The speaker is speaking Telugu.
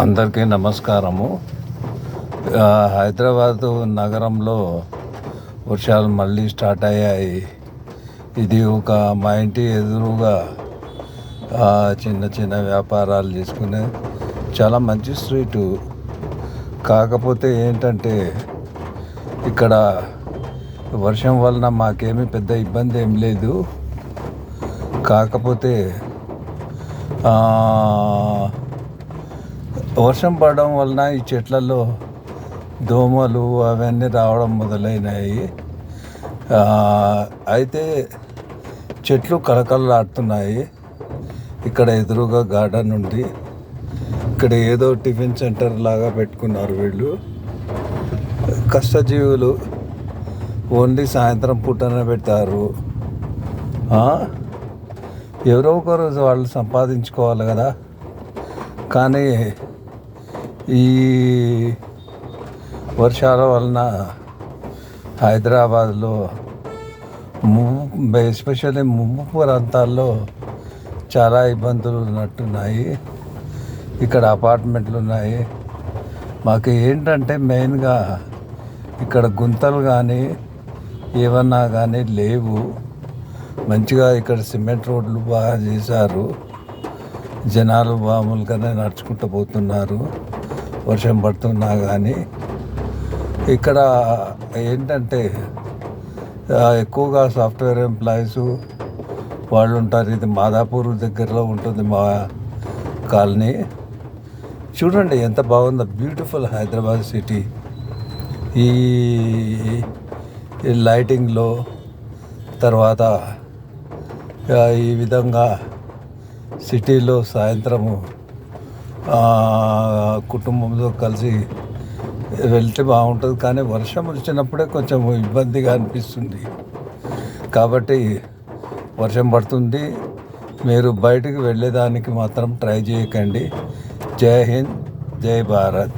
అందరికీ నమస్కారము. హైదరాబాదు నగరంలో వర్షాలు మళ్ళీ స్టార్ట్ అయ్యాయి. ఇది ఒక మా ఇంటి ఎదురుగా చిన్న చిన్న వ్యాపారాలు చేసుకునే చాలా మంచి స్ట్రీటు. కాకపోతే ఏంటంటే ఇక్కడ వర్షం వలన మాకేమీ పెద్ద ఇబ్బంది ఏం లేదు. కాకపోతే వర్షం పడడం వలన ఈ చెట్లలో దోమలు అవన్నీ రావడం మొదలైనాయి. అయితే చెట్లు కళకళలాడుతున్నాయి. ఇక్కడ ఎదురుగా గార్డెన్ ఉంది. ఇక్కడ ఏదో టిఫిన్ సెంటర్ లాగా పెట్టుకున్నారు వీళ్ళు. కష్టజీవులు ఓన్లీ సాయంత్రం పూటనే పెడతారు. ఎవరో ఒకరు వాళ్ళు సంపాదించుకోవాలి కదా. కానీ ఈ వర్షాల వలన హైదరాబాద్లో ఎస్పెషల్లీ ముంపు ప్రాంతాల్లో చాలా ఇబ్బందులు ఉన్నట్టున్నాయి. ఇక్కడ అపార్ట్మెంట్లు ఉన్నాయి. మాకు ఏంటంటే మెయిన్గా ఇక్కడ గుంతలు కానీ ఏమన్నా కానీ లేవు. మంచిగా ఇక్కడ సిమెంట్ రోడ్లు బాగా చేశారు. జనాలు మామూలుగానే నడుచుకుంటూ పోతున్నారు వర్షం పడుతున్నా కానీ. ఇక్కడ ఏంటంటే ఎక్కువగా సాఫ్ట్వేర్ ఎంప్లాయీస్ వాళ్ళు ఉంటారు. ఇది మాదాపూర్ దగ్గరలో ఉంటుంది మా కాలనీ. చూడండి ఎంత బాగుందో, బ్యూటిఫుల్ హైదరాబాద్ సిటీ. ఈ లైటింగ్లో తర్వాత ఈ విధంగా సిటీలో సాయంత్రము కుటుంబంతో కలిసి వెళ్తే బాగుంటుంది. కానీ వర్షం వచ్చినప్పుడే కొంచెం ఇబ్బందిగా అనిపిస్తుంది. కాబట్టి వర్షం పడుతుంది, మీరు బయటికి వెళ్ళేదానికి మాత్రం ట్రై చేయకండి. జై హింద్, జై భారత్.